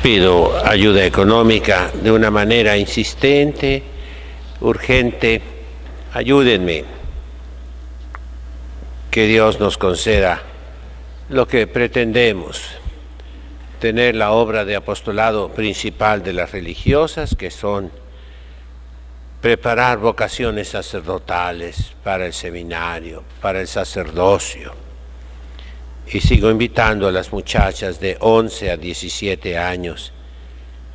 Pido ayuda económica de una manera insistente, urgente. Ayúdenme. Que Dios nos conceda lo que pretendemos, tener la obra de apostolado principal de las religiosas, que son preparar vocaciones sacerdotales para el seminario, para el sacerdocio. Y sigo invitando a las muchachas de 11 a 17 años,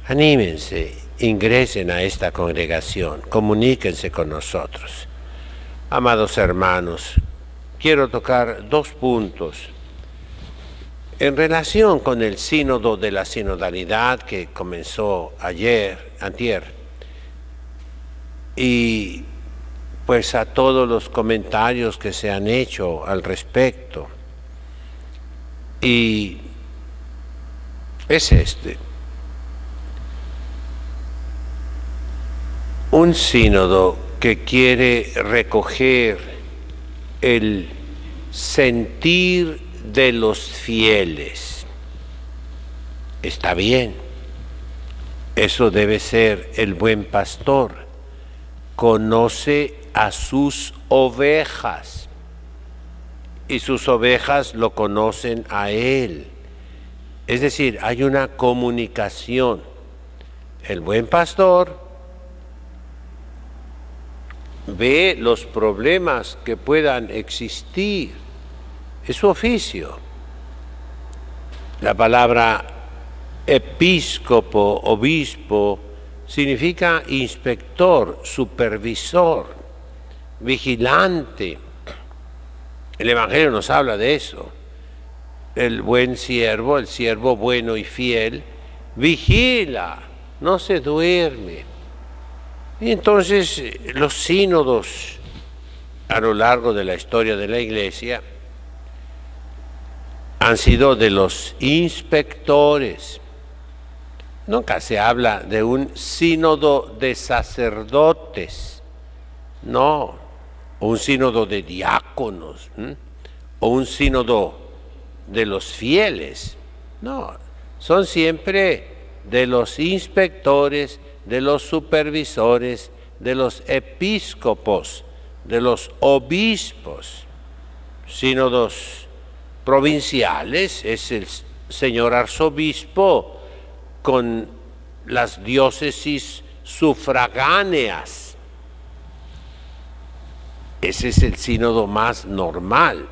anímense, ingresen a esta congregación, comuníquense con nosotros. Amados hermanos, quiero tocar 2 puntos en relación con el sínodo de la sinodalidad que comenzó antier, y pues a todos los comentarios que se han hecho al respecto. Y es un sínodo que quiere recoger el sentir de los fieles. Está bien, eso debe ser el buen pastor. Conoce a sus ovejas y sus ovejas lo conocen a él. Es decir, hay una comunicación. El buen pastor ve los problemas que puedan existir. Es su oficio. La palabra episcopo, obispo, significa inspector, supervisor, vigilante. El Evangelio nos habla de eso. El buen siervo, el siervo bueno y fiel, vigila, no se duerme. Y entonces los sínodos a lo largo de la historia de la Iglesia han sido de los inspectores. Nunca se habla de un sínodo de sacerdotes, no, o un sínodo de diáconos, o un sínodo de los fieles. No, son siempre de los inspectores, de los supervisores, de los episcopos, de los obispos. Sínodos provinciales es el señor arzobispo con las diócesis sufragáneas. Ese es el sínodo más normal.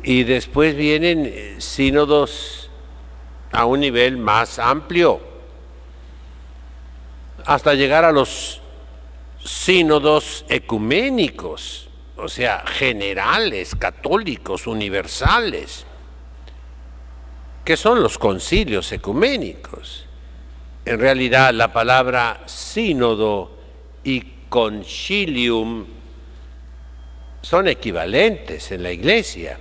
Y después vienen sínodos a un nivel más amplio, hasta llegar a los sínodos ecuménicos, o sea, generales, católicos, universales, que son los concilios ecuménicos. En realidad, la palabra sínodo y concilium son equivalentes en la Iglesia.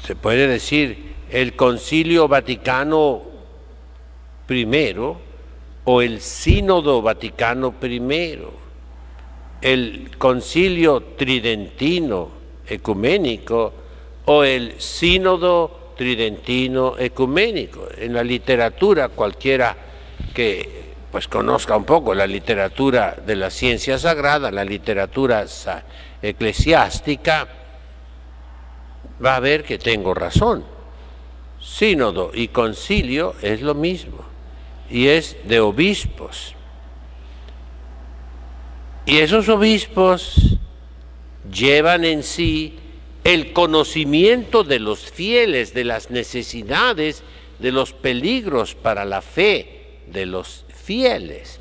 Se puede decir el Concilio Vaticano I o el Sínodo Vaticano I, el Concilio Tridentino Ecuménico o el Sínodo Tridentino Ecuménico. En la literatura, cualquiera que pues conozca un poco la literatura de la ciencia sagrada, la literatura eclesiástica, va a ver que tengo razón. Sínodo y concilio es lo mismo, y es de obispos. Y esos obispos llevan en sí el conocimiento de los fieles, de las necesidades, de los peligros para la fe de los fieles.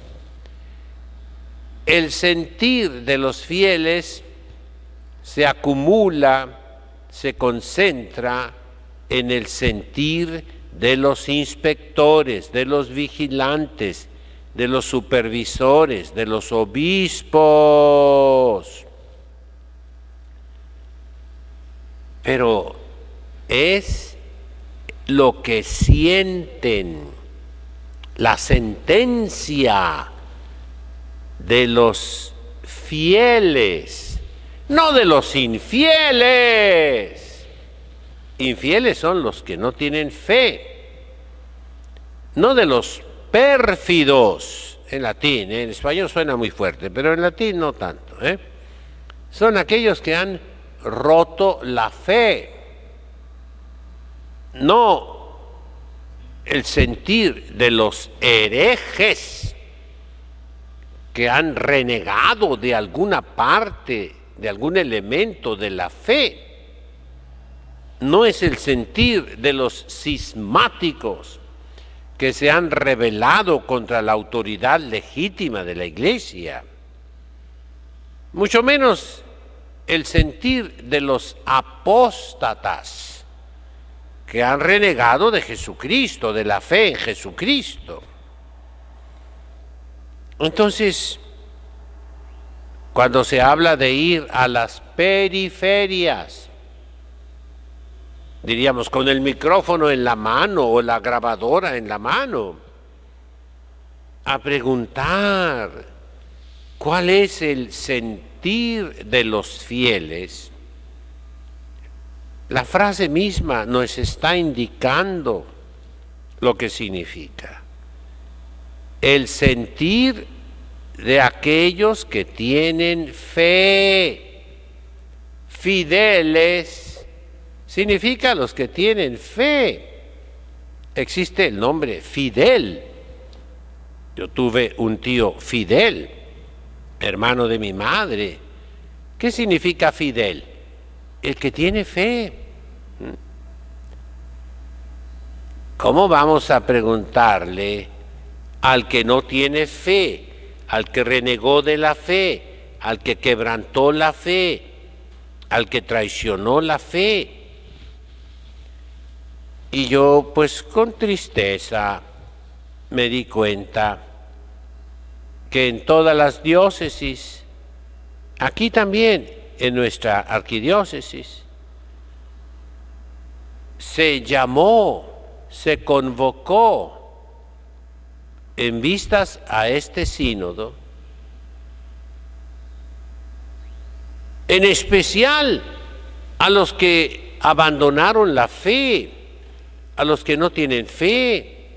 El sentir de los fieles se acumula, se concentra en el sentir de los inspectores, de los vigilantes, de los supervisores, de los obispos. Pero es lo que sienten, la sentencia de los fieles, no de los infieles. Infieles son los que no tienen fe, no de los pérfidos, en latín, en español suena muy fuerte, pero en latín no tanto, son aquellos que han roto la fe, no el sentir de los herejes que han renegado de alguna parte, de algún elemento de la fe. No es el sentir de los cismáticos que se han rebelado contra la autoridad legítima de la Iglesia. Mucho menos el sentir de los apóstatas que han renegado de Jesucristo, de la fe en Jesucristo. Entonces, cuando se habla de ir a las periferias, diríamos con el micrófono en la mano o la grabadora en la mano, a preguntar cuál es el sentir de los fieles, la frase misma nos está indicando lo que significa. El sentir de aquellos que tienen fe, fideles, significa los que tienen fe. Existe el nombre Fidel. Yo tuve un tío Fidel, hermano de mi madre. ¿Qué significa Fidel? El que tiene fe. ¿Cómo vamos a preguntarle al que no tiene fe, al que renegó de la fe, al que quebrantó la fe, al que traicionó la fe? Y yo, pues con tristeza, me di cuenta que en todas las diócesis, aquí también en nuestra arquidiócesis, se llamó, se convocó en vistas a este sínodo, en especial a los que abandonaron la fe, a los que no tienen fe,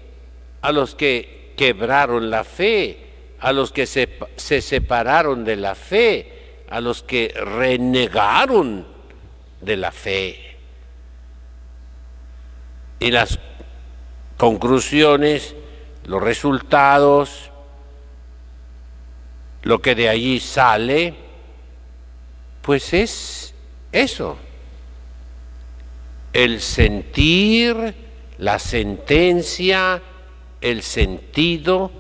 a los que quebraron la fe, a los que se separaron de la fe, a los que renegaron de la fe. Y las conclusiones, los resultados, lo que de allí sale, pues es eso. El sentir, la sentencia, el sentido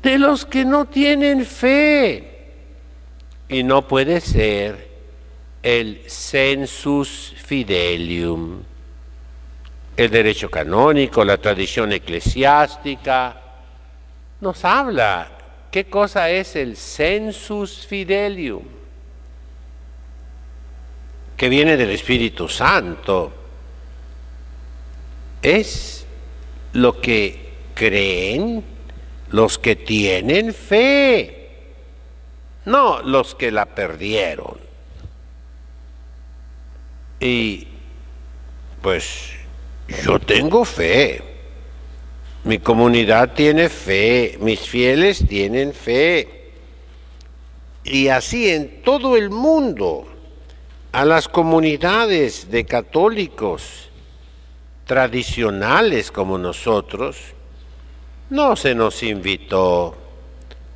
de los que no tienen fe. Y no puede ser el sensus fidelium. El derecho canónico, la tradición eclesiástica, nos habla qué cosa es el sensus fidelium, que viene del Espíritu Santo. Es lo que creen los que tienen fe, no los que la perdieron. Y pues yo tengo fe, mi comunidad tiene fe, mis fieles tienen fe. Y así en todo el mundo, a las comunidades de católicos tradicionales como nosotros, no se nos invitó,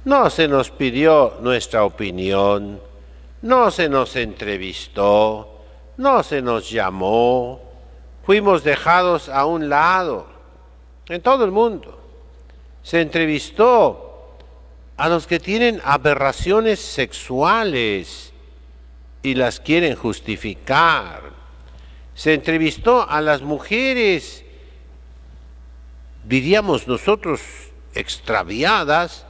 no se nos pidió nuestra opinión, no se nos entrevistó, no se nos llamó, fuimos dejados a un lado. En todo el mundo se entrevistó a los que tienen aberraciones sexuales y las quieren justificar. Se entrevistó a las mujeres, diríamos nosotros, extraviadas,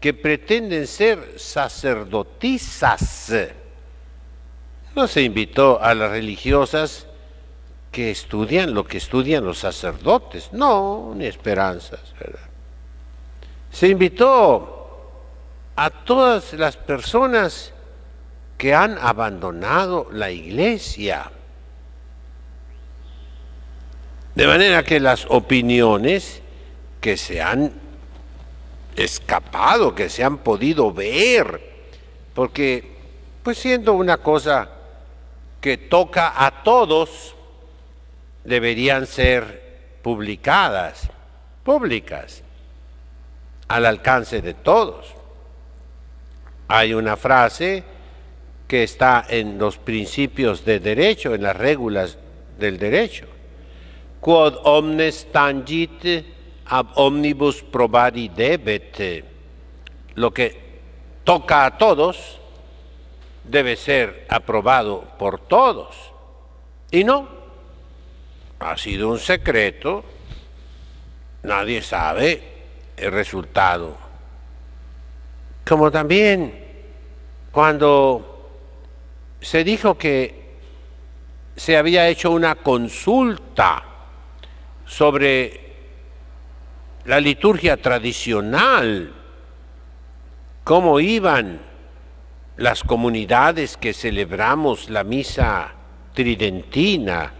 que pretenden ser sacerdotisas. No se invitó a las religiosas que estudian lo que estudian los sacerdotes. No, ni esperanzas, ¿verdad? Se invitó a todas las personas que han abandonado la iglesia. De manera que las opiniones que se han escapado, que se han podido ver, porque pues siendo una cosa que toca a todos, deberían ser publicadas, públicas, al alcance de todos. Hay una frase que está en los principios de derecho, en las reglas del derecho. Quod omnes tangit ab omnibus probari debet. Lo que toca a todos debe ser aprobado por todos. Y no, ha sido un secreto, nadie sabe el resultado. Como también cuando se dijo que se había hecho una consulta sobre la liturgia tradicional, cómo iban las comunidades que celebramos la misa tridentina,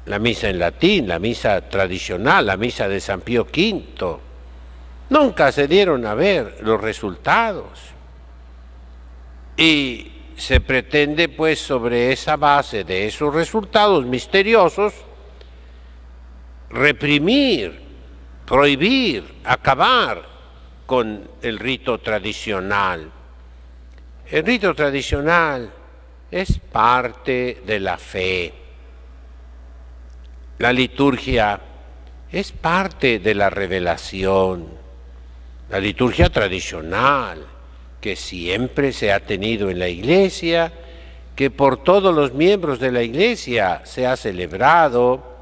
la misa en latín, la misa tradicional, la misa de San Pío V. Nunca se dieron a ver los resultados. Y se pretende, pues, sobre esa base de esos resultados misteriosos, reprimir, prohibir, acabar con el rito tradicional. El rito tradicional es parte de la fe. La liturgia es parte de la revelación. La liturgia tradicional, que siempre se ha tenido en la Iglesia, que por todos los miembros de la Iglesia se ha celebrado,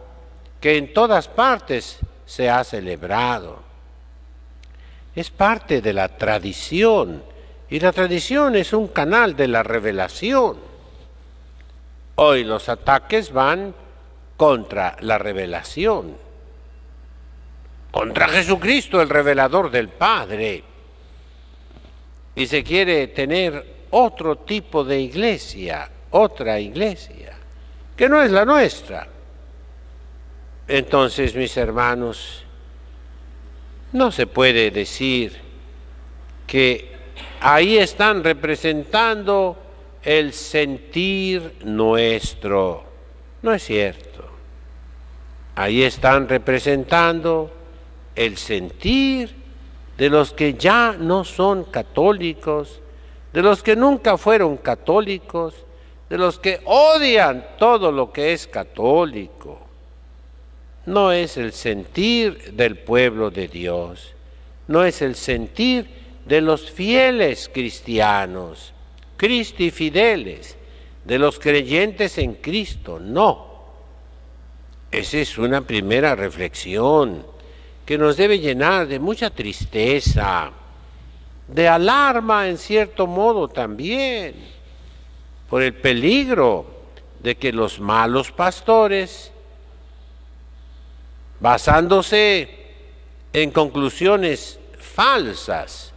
que en todas partes se ha celebrado. Es parte de la tradición, y la tradición es un canal de la revelación. Hoy los ataques van contra la revelación, contra Jesucristo, el revelador del Padre. Y se quiere tener otro tipo de iglesia, otra iglesia, que no es la nuestra. Entonces, mis hermanos, no se puede decir que ahí están representando el sentir nuestro. No es cierto. Ahí están representando el sentir de los que ya no son católicos, de los que nunca fueron católicos, de los que odian todo lo que es católico. No es el sentir del pueblo de Dios, no es el sentir de los fieles cristianos, Christi fideles, de los creyentes en Cristo, no. Esa es una primera reflexión que nos debe llenar de mucha tristeza, de alarma en cierto modo también, por el peligro de que los malos pastores, basándose en conclusiones falsas,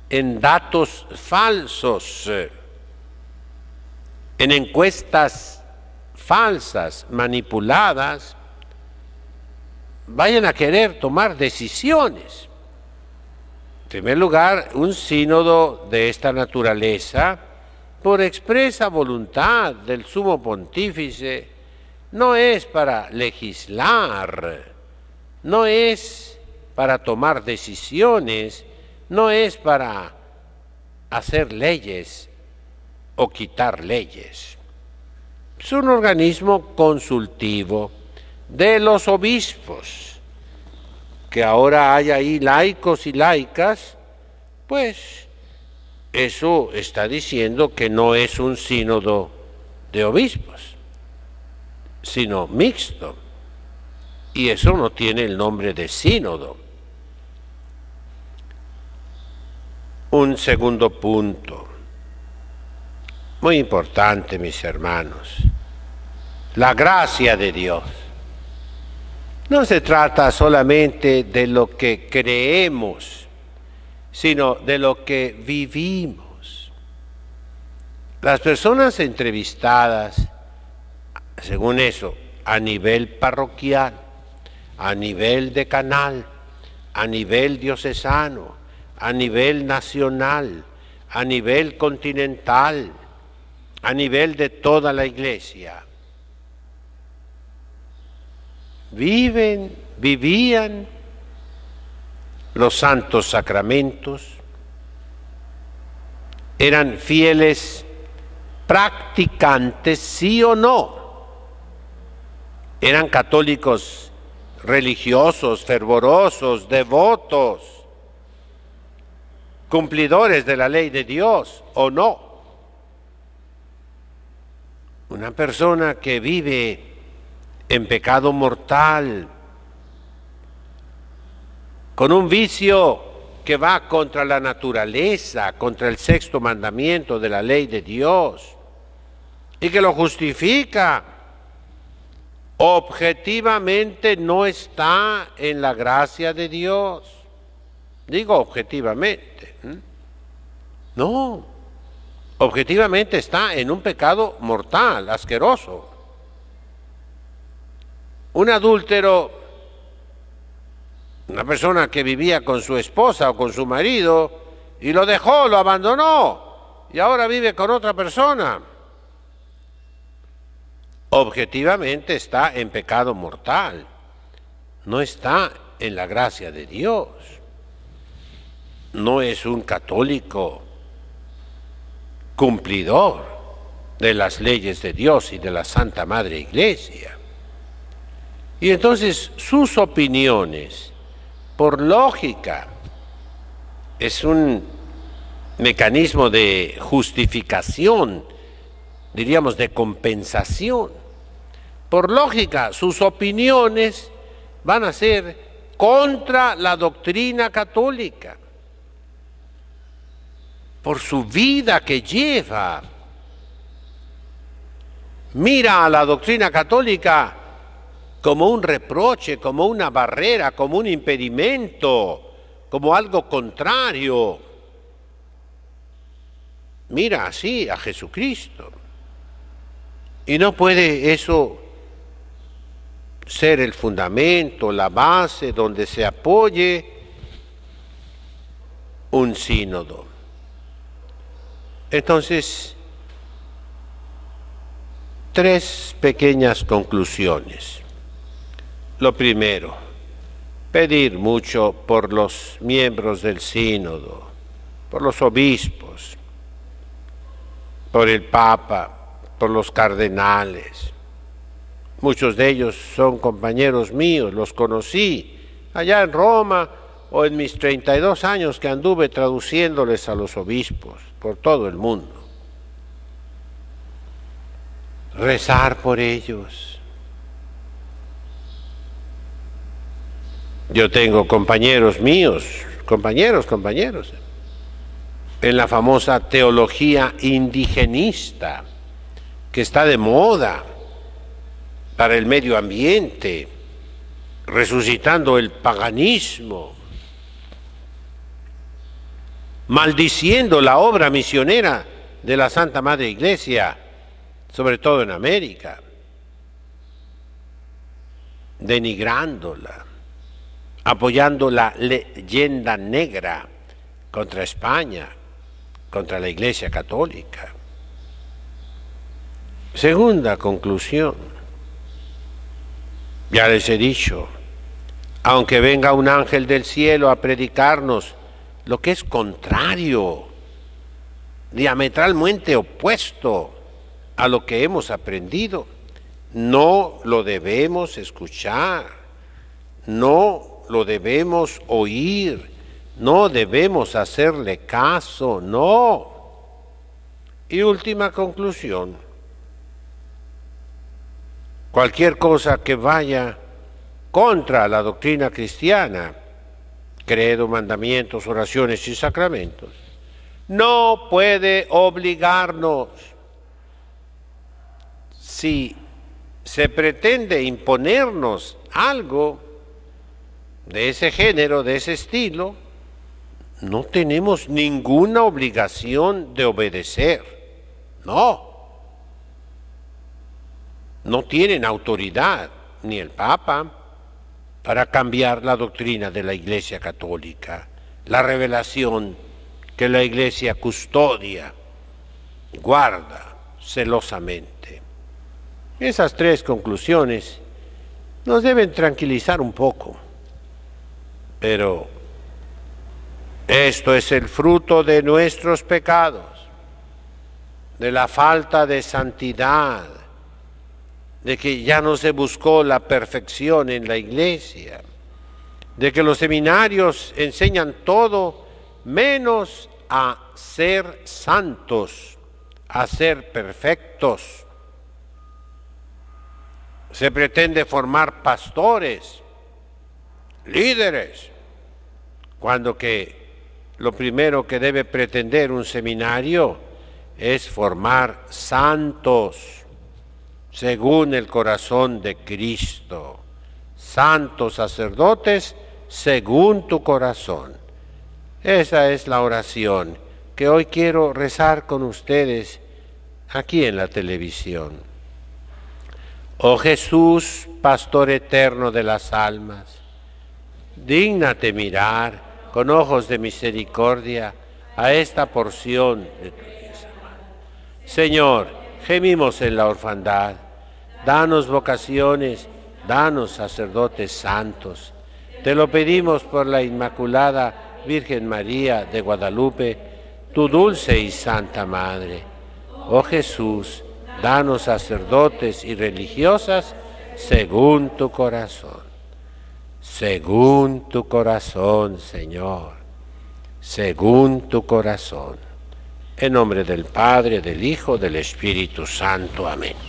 en datos falsos, en encuestas falsas, manipuladas, vayan a querer tomar decisiones. En primer lugar, un sínodo de esta naturaleza, por expresa voluntad del sumo pontífice, no es para legislar, no es para tomar decisiones, no es para hacer leyes o quitar leyes. Es un organismo consultivo de los obispos, que ahora hay ahí laicos y laicas, pues eso está diciendo que no es un sínodo de obispos, sino mixto, y eso no tiene el nombre de sínodo. Un segundo punto, muy importante, mis hermanos, la gracia de Dios. No se trata solamente de lo que creemos, sino de lo que vivimos. Las personas entrevistadas, según eso, a nivel parroquial, a nivel decanal, a nivel diocesano, a nivel nacional, a nivel continental, a nivel de toda la Iglesia. Vivían los santos sacramentos, eran fieles practicantes, sí o no, eran católicos religiosos, fervorosos, devotos, cumplidores de la ley de Dios o no. Una persona que vive en pecado mortal, con un vicio que va contra la naturaleza, contra el sexto mandamiento de la ley de Dios, y que lo justifica, objetivamente no está en la gracia de Dios. Digo objetivamente, no, objetivamente está en un pecado mortal, asqueroso. Un adúltero, una persona que vivía con su esposa o con su marido y lo dejó, lo abandonó y ahora vive con otra persona, objetivamente está en pecado mortal, no está en la gracia de Dios, no es un católico cumplidor de las leyes de Dios y de la Santa Madre Iglesia. Y entonces sus opiniones, por lógica, es un mecanismo de justificación, diríamos de compensación. Por lógica, sus opiniones van a ser contra la doctrina católica, por su vida que lleva. Mira a la doctrina católica como un reproche, como una barrera, como un impedimento, como algo contrario. Mira así a Jesucristo. Y no puede eso ser el fundamento, la base donde se apoye un sínodo. Entonces, tres pequeñas conclusiones. Lo primero, pedir mucho por los miembros del sínodo, por los obispos, por el Papa, por los cardenales. Muchos de ellos son compañeros míos, los conocí allá en Roma o en mis 32 años que anduve traduciéndoles a los obispos por todo el mundo. Rezar por ellos. Yo tengo compañeros míos, compañeros, en la famosa teología indigenista, que está de moda para el medio ambiente, resucitando el paganismo, maldiciendo la obra misionera de la Santa Madre Iglesia, sobre todo en América, denigrándola, apoyando la leyenda negra contra España, contra la Iglesia Católica. Segunda conclusión, ya les he dicho, aunque venga un ángel del cielo a predicarnos lo que es contrario, diametralmente opuesto a lo que hemos aprendido, no lo debemos escuchar, no lo debemos oír, no debemos hacerle caso, no. Y última conclusión, cualquier cosa que vaya contra la doctrina cristiana, credo, mandamientos, oraciones y sacramentos, no puede obligarnos. Si se pretende imponernos algo de ese género, de ese estilo, no tenemos ninguna obligación de obedecer. No no tienen autoridad, ni el Papa, para cambiar la doctrina de la Iglesia Católica, la revelación que la Iglesia custodia, guarda celosamente. Esas tres conclusiones nos deben tranquilizar un poco, pero esto es el fruto de nuestros pecados, de la falta de santidad, de que ya no se buscó la perfección en la Iglesia, de que los seminarios enseñan todo menos a ser santos, a ser perfectos. Se pretende formar pastores, líderes, cuando que lo primero que debe pretender un seminario es formar santos, según el corazón de Cristo, santos sacerdotes según tu corazón. Esa es la oración que hoy quiero rezar con ustedes aquí en la televisión. Oh Jesús, pastor eterno de las almas, dígnate mirar con ojos de misericordia a esta porción de tu Iglesia. Señor, gemimos en la orfandad, danos vocaciones, danos sacerdotes santos. Te lo pedimos por la Inmaculada Virgen María de Guadalupe, tu dulce y santa Madre. Oh Jesús, danos sacerdotes y religiosas según tu corazón. Según tu corazón, Señor, según tu corazón. En nombre del Padre, del Hijo, del Espíritu Santo. Amén.